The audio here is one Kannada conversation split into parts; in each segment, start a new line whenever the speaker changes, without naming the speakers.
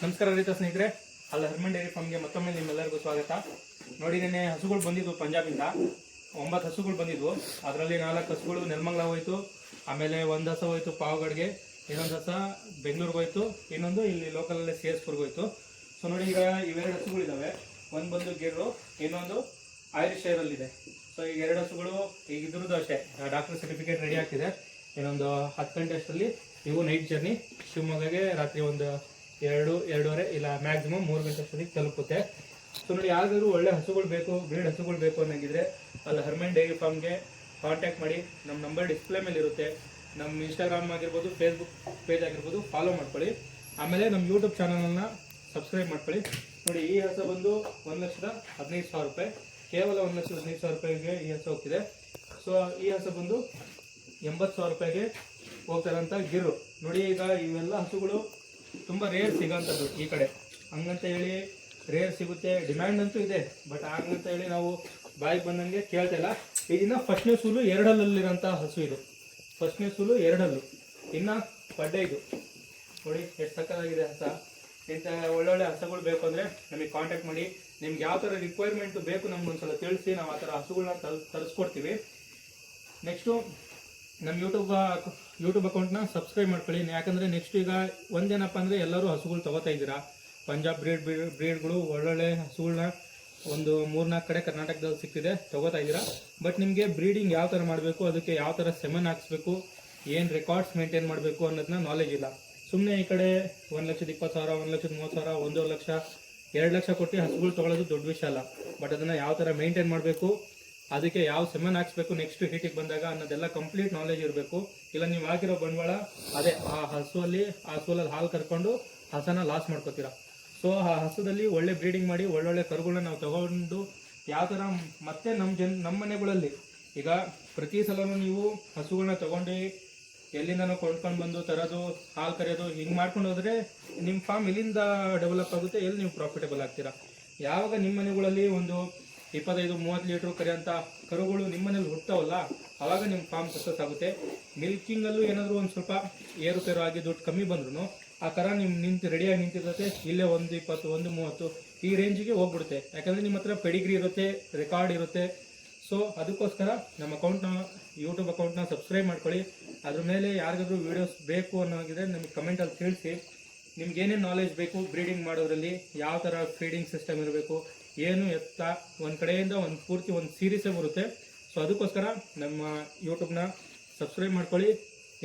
ನಮಸ್ಕಾರ ರೈತ ಸ್ನೇಹಿತರೆ, ಅಲ್ ಹರ್ಮನ್ ಡೈರಿ ಫಾರ್ಮ್ಗೆ ಮತ್ತೊಮ್ಮೆ ನಿಮ್ಮೆಲ್ಲರಿಗೂ ಸ್ವಾಗತ. ನೋಡಿ, ನೆನ್ನೆ ಹಸುಗಳು ಬಂದಿದ್ವು ಪಂಜಾಬಿಂದ. 9 ಹಸುಗಳು ಬಂದಿದ್ವು. ಅದರಲ್ಲಿ 4 ಹಸುಗಳು ನೆಲಮಂಗಲ ಹೋಯ್ತು, ಆಮೇಲೆ 1 ಹಸ ಹೋಯ್ತು ಪಾವಗಡ್ಗೆ, ಇನ್ನೊಂದು ಹಸ ಬೆಂಗಳೂರಿಗೆ ಹೋಯ್ತು, ಇನ್ನೊಂದು ಇಲ್ಲಿ ಲೋಕಲಲ್ಲೇ CSಪುರ್ಗೆ ಹೋಯ್ತು. ಸೊ ನೋಡಿ, ಈಗ ಇವೆರಡು ಹಸುಗಳಿದ್ದಾವೆ. ಒಂದು ಬಂದು ಗಿರ್ರು, ಇನ್ನೊಂದು ಐರಿಷ್ ಶೈರಲ್ಲಿದೆ. ಸೊ ಈಗ 2 ಹಸುಗಳು ಈಗ ಇದ್ರದ್ದು ಅಷ್ಟೇ ಡಾಕ್ಟರ್ ಸರ್ಟಿಫಿಕೇಟ್ ರೆಡಿ ಆಗ್ತಿದೆ. ಇನ್ನೊಂದು 10 ಗಂಟೆ ಅಷ್ಟರಲ್ಲಿ ಇವು ನೈಟ್ ಜರ್ನಿ ಶಿವಮೊಗ್ಗಗೆ ರಾತ್ರಿ ಒಂದು 2-2:30 ಇಲ್ಲ ಮ್ಯಾಕ್ಸಿಮಮ್ 3 ಗಂಟೆ ಅಷ್ಟೊತ್ತಿಗೆ ತಲುಪುತ್ತೆ. ಸೊ ನೋಡಿ, ಯಾರಿಗಾದ್ರೂ ಒಳ್ಳೆ ಹಸುಗಳು ಬೇಕು, ಬ್ರೀಡ್ ಹಸುಗಳು ಬೇಕು ಅನ್ನಂಗಿದ್ರೆ ಅಲ್ಲಿ ಹರ್ಮನ್ ಡೈರಿ ಫಾರ್ಮ್ಗೆ ಕಾಂಟ್ಯಾಕ್ಟ್ ಮಾಡಿ. ನಮ್ಮ ನಂಬರ್ ಡಿಸ್ಪ್ಲೇ ಮೇಲೆ ಇರುತ್ತೆ. ನಮ್ಮ ಇನ್ಸ್ಟಾಗ್ರಾಮ್ ಆಗಿರ್ಬೋದು, ಫೇಸ್ಬುಕ್ ಪೇಜ್ ಆಗಿರ್ಬೋದು ಫಾಲೋ ಮಾಡ್ಕೊಳ್ಳಿ. ಆಮೇಲೆ ನಮ್ಮ ಯೂಟ್ಯೂಬ್ ಚಾನಲನ್ನು ಸಬ್ಸ್ಕ್ರೈಬ್ ಮಾಡ್ಕೊಳ್ಳಿ. ನೋಡಿ, ಈ ಹಸ ಬಂದು 1,15,000 ರೂಪಾಯಿ, ಕೇವಲ 1,15,000 ರೂಪಾಯಿಗೆ ಈ ಹಸ ಹೋಗ್ತಿದೆ. ಸೊ ಈ ಹಸ ಬಂದು 80,000 ರೂಪಾಯಿಗೆ ಹೋಗ್ತಾರಂತ ಗಿರು. ನೋಡಿ, ಈಗ ಇವೆಲ್ಲ ಹಸುಗಳು ತುಂಬ ರೇರ್ ಸಿಗೋಂಥದ್ದು ಈ ಕಡೆ. ಹಂಗಂತ ಹೇಳಿ ರೇರ್ ಸಿಗುತ್ತೆ, ಡಿಮ್ಯಾಂಡ್ ಅಂತೂ ಇದೆ, ಬಟ್ ಹಂಗಂತ ಹೇಳಿ ನಾವು ಬಾಯಿಗೆ ಬಂದಂಗೆ ಕೇಳ್ತಾ ಇಲ್ಲ. ಇದನ್ನ ಫಸ್ಟ್ನೇ ಸೂಲು 2 ಹಲ್ಲಲ್ಲಿರೋಂಥ ಹಸು ಇದು. ಫಸ್ಟ್ನೇ ಸೂಲು 2 ಹಲ್ಲು, ಇನ್ನು ಪಡ್ಡೆ ಇದು. ನೋಡಿ ಎಷ್ಟು ಸಕ್ಕತ್ತಾಗಿದೆ ಹಸ. ಇಂಥ ಒಳ್ಳೊಳ್ಳೆ ಹಸಗಳು ಬೇಕು ಅಂದರೆ ನಮಗೆ ಕಾಂಟ್ಯಾಕ್ಟ್ ಮಾಡಿ. ನಿಮ್ಗೆ ಯಾವ ಥರ ರಿಕ್ವೈರ್ಮೆಂಟು ಬೇಕು ನಮ್ಗೊಂದ್ಸಲ ತಿಳಿಸಿ, ನಾವು ಆ ಥರ ಹಸುಗಳನ್ನ ತರಿಸ್ಕೊಡ್ತೀವಿ. ನೆಕ್ಸ್ಟು ನಮ್ಮ ಯೂಟ್ಯೂಬ್ ಅಕೌಂಟ್ನ ಸಬ್ಸ್ಕ್ರೈಬ್ ಮಾಡ್ಕೊಳ್ಳಿ. ಯಾಕಂದರೆ ನೆಕ್ಸ್ಟ್ ಈಗ ಒಂದೇನಪ್ಪ ಅಂದರೆ ಎಲ್ಲರೂ ಹಸುಗಳು ತೊಗೋತಾ ಇದ್ದೀರಾ. ಪಂಜಾಬ್ ಬ್ರೀಡ್ಗಳು ಒಳ್ಳೊಳ್ಳೆ ಹಸುಗಳನ್ನ ಒಂದು 3-4 ಕಡೆ ಕರ್ನಾಟಕದಲ್ಲಿ ಸಿಗ್ತಿದೆ, ತೊಗೋತಾ ಇದ್ದೀರಾ. ಬಟ್ ನಿಮಗೆ ಬ್ರೀಡಿಂಗ್ ಯಾವ ಥರ ಮಾಡಬೇಕು, ಅದಕ್ಕೆ ಯಾವ ಥರ ಸೆಮನ್ ಹಾಕ್ಸ್ಬೇಕು, ಏನು ರೆಕಾರ್ಡ್ಸ್ ಮೇಂಟೈನ್ ಮಾಡಬೇಕು ಅನ್ನೋದನ್ನ ನಾಲೆಜ್ ಇಲ್ಲ. ಸುಮ್ಮನೆ ಈ ಕಡೆ 1,20,000, 1,30,000, 1 ಲಕ್ಷ, 2 ಲಕ್ಷ ಕೊಟ್ಟು ಹಸುಗಳು ತೊಗೊಳ್ಳೋದು ದೊಡ್ಡ ವಿಷಯ ಅಲ್ಲ. ಬಟ್ ಅದನ್ನು ಯಾವ ಥರ ಮೇಂಟೈನ್ ಮಾಡಬೇಕು, ಅದಕ್ಕೆ ಯಾವ ಸೆಮನ್ ಹಾಕ್ಸ್ಬೇಕು ನೆಕ್ಸ್ಟ್ ಹೀಟಿಗೆ ಬಂದಾಗ ಅನ್ನೋದೆಲ್ಲ ಕಂಪ್ಲೀಟ್ ನಾಲೆಜ್ ಇರಬೇಕು. ಇಲ್ಲ ನೀವು ಹಾಕಿರೋ ಬಂಡವಾಳ ಅದೇ ಆ ಸೂಲಲ್ಲಿ ಹಾಲು ಕರ್ಕೊಂಡು ಹಸನ ಲಾಸ್ ಮಾಡ್ಕೋತೀರಾ. ಸೊ ಆ ಹಸುದಲ್ಲಿ ಒಳ್ಳೆ ಬ್ರೀಡಿಂಗ್ ಮಾಡಿ ಒಳ್ಳೊಳ್ಳೆ ಕರುಗಳನ್ನ ನಾವು ತಗೊಂಡು ಯಾವ ಥರ ಮತ್ತೆ ನಮ್ಮ ಮನೆಗಳಲ್ಲಿ ಈಗ ಪ್ರತಿ ಸಲನೂ ನೀವು ಹಸುಗಳನ್ನ ತಗೊಂಡು ಎಲ್ಲಿಂದನೂ ಕೊಂಡ್ಕೊಂಡು ಬಂದು ತರೋದು, ಹಾಲು ಕರೆಯೋದು, ಹಿಂಗೆ ಮಾಡ್ಕೊಂಡು ಹೋದರೆ ನಿಮ್ಮ ಫಾರ್ಮ್ ಎಲ್ಲಿಂದ ಡೆವಲಪ್ ಆಗುತ್ತೆ, ಎಲ್ಲಿ ನೀವು ಪ್ರಾಫಿಟೇಬಲ್ ಆಗ್ತೀರಾ. ಯಾವಾಗ ನಿಮ್ಮ ಮನೆಗಳಲ್ಲಿ ಒಂದು 25-30 ಲೀಟ್ರ್ ಕರೆಯೋಂಥ ಕರುಗಳು ನಿಮ್ಮ ಮನೇಲಿ ಹುಡ್ತಾವಲ್ಲ, ಆವಾಗ ನಿಮ್ಮ ಫಾರ್ಮ್ ಸಕ್ಸಸ್ ಆಗುತ್ತೆ. ಮಿಲ್ಕಿಂಗಲ್ಲೂ ಏನಾದರೂ ಒಂದು ಸ್ವಲ್ಪ ಏರುಪೇರು ಆಗಿ ದುಡ್ಡು ಕಮ್ಮಿ ಬಂದ್ರೂ ಆ ಕರ ನಿಮ್ಮ ರೆಡಿಯಾಗಿ ನಿಂತಿರುತ್ತೆ. ಇಲ್ಲೇ 120, 130 ಈ ರೇಂಜಿಗೆ ಹೋಗ್ಬಿಡುತ್ತೆ. ಯಾಕಂದರೆ ನಿಮ್ಮ ಹತ್ರ ಪೆಡಿಗ್ರಿ ಇರುತ್ತೆ, ರೆಕಾರ್ಡ್ ಇರುತ್ತೆ. ಸೊ ಅದಕ್ಕೋಸ್ಕರ ನಮ್ಮ ಯೂಟ್ಯೂಬ್ ಅಕೌಂಟ್ನ ಸಬ್ಸ್ಕ್ರೈಬ್ ಮಾಡ್ಕೊಳ್ಳಿ. ಅದ್ರ ಮೇಲೆ ಯಾರಿಗಾದ್ರೂ ವೀಡಿಯೋಸ್ ಬೇಕು ಅನ್ನೋಗಿದೆ ನಮಗೆ ಕಮೆಂಟಲ್ಲಿ ತಿಳಿಸಿ. ನಿಮ್ಗೆ ಏನೇನು ನಾಲೆಜ್ ಬೇಕು ಬ್ರೀಡಿಂಗ್ ಮಾಡೋದ್ರಲ್ಲಿ, ಯಾವ ಥರ ಫೀಡಿಂಗ್ ಸಿಸ್ಟಮ್ ಇರಬೇಕು, ಏನು ಎತ್ತ, ಒಂದು ಕಡೆಯಿಂದ ಪೂರ್ತಿ ಒಂದು ಸೀರೀಸೇ ಬರುತ್ತೆ. ಸೊ ಅದಕ್ಕೋಸ್ಕರ ನಮ್ಮ ಯೂಟ್ಯೂಬ್ನ ಸಬ್ಸ್ಕ್ರೈಬ್ ಮಾಡ್ಕೊಳ್ಳಿ.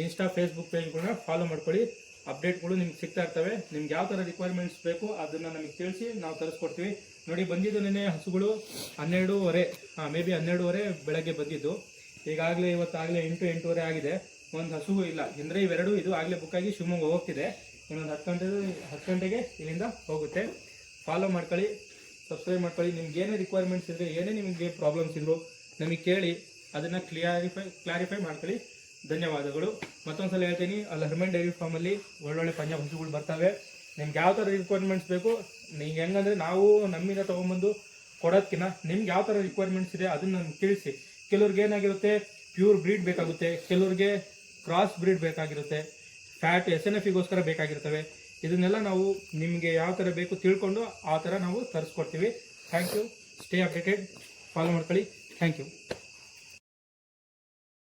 ಇನ್ಸ್ಟಾ ಫೇಸ್ಬುಕ್ ಪೇಜ್ಗಳನ್ನ ಫಾಲೋ ಮಾಡ್ಕೊಳ್ಳಿ. ಅಪ್ಡೇಟ್ಗಳು ನಿಮ್ಗೆ ಸಿಗ್ತಾ ಇರ್ತವೆ. ನಿಮ್ಗೆ ಯಾವ ಥರ ರಿಕ್ವೈರ್ಮೆಂಟ್ಸ್ ಬೇಕು ಅದನ್ನು ನಮಗೆ ತಿಳಿಸಿ, ನಾವು ತರಿಸ್ಕೊಡ್ತೀವಿ. ನೋಡಿ, ಬಂದಿದ್ದು ನೆನೆ ಹಸುಗಳು 12:30, ಮೇ ಬಿ 12:30 ಬೆಳಗ್ಗೆ ಬಂದಿದ್ದು. ಈಗಾಗಲೇ ಇವತ್ತಾಗಲೇ 8-8:30 ಆಗಿದೆ. ಒಂದು ಹಸು ಇಲ್ಲ ಅಂದರೆ ಇವೆರಡು ಇದು ಆಗಲೇ ಬುಕ್ ಆಗಿ ಶಿವಮೊಗ್ಗ ಹೋಗ್ತಿದೆ. ಇನ್ನೊಂದು 10 ಗಂಟೆಗೆ ಇಲ್ಲಿಂದ ಹೋಗುತ್ತೆ. ಫಾಲೋ ಮಾಡ್ಕೊಳ್ಳಿ, ಸಬ್ಸ್ಕ್ರೈಬ್ ಮಾಡ್ಕೊಳ್ಳಿ. ನಿಮ್ಗೆ ಏನೇ ರಿಕ್ವೈರ್ಮೆಂಟ್ಸ್ ಇದ್ದರೆ, ಏನೇ ನಿಮಗೆ ಪ್ರಾಬ್ಲಮ್ಸ್ ಇದ್ರು ನಮಗೆ ಕೇಳಿ, ಅದನ್ನು ಕ್ಲಾರಿಫೈ ಮಾಡ್ಕೊಳ್ಳಿ. ಧನ್ಯವಾದಗಳು. ಮತ್ತೊಂದು ಸಲ ಹೇಳ್ತೀನಿ, ಅಲ್ಲಿ ಹರ್ಮನ್ ಡೈರಿ ಫಾರ್ಮಲ್ಲಿ ಒಳ್ಳೊಳ್ಳೆ ಪಂಜಾಬ್ ಹಸುಗಳು ಬರ್ತವೆ. ನಿಮ್ಗೆ ಯಾವ ಥರ ರಿಕ್ವೈರ್ಮೆಂಟ್ಸ್ ಬೇಕು, ನಿಮ್ಗೆ ಹೆಂಗಂದರೆ ನಾವು ನಮ್ಮಿಂದ ತೊಗೊಂಬಂದು ಕೊಡೋದಕ್ಕಿಂತ ನಿಮ್ಗೆ ಯಾವ ಥರ ರಿಕ್ವೈರ್ಮೆಂಟ್ಸ್ ಇದೆ ಅದನ್ನು ನಮ್ಗೆ ತಿಳಿಸಿ. ಕೆಲವ್ರಿಗೆ ಏನಾಗಿರುತ್ತೆ, ಪ್ಯೂರ್ ಬ್ರೀಡ್ ಬೇಕಾಗುತ್ತೆ, ಕೆಲವ್ರಿಗೆ ಕ್ರಾಸ್ ಬ್ರೀಡ್ ಬೇಕಾಗಿರುತ್ತೆ, ಫ್ಯಾಟ್ SNFಗೋಸ್ಕರ ಬೇಕಾಗಿರ್ತವೆ. ಇದನ್ನೆಲ್ಲ ನಾವು ನಿಮಗೆ ಯಾವ ಥರ ಬೇಕು ತಿಳ್ಕೊಂಡು ಆ ಥರ ನಾವು ತರಿಸ್ಕೊಡ್ತೀವಿ. Thank you. Stay updated, follow ಮಾಡ್ಕೊಳ್ಳಿ. Thank you.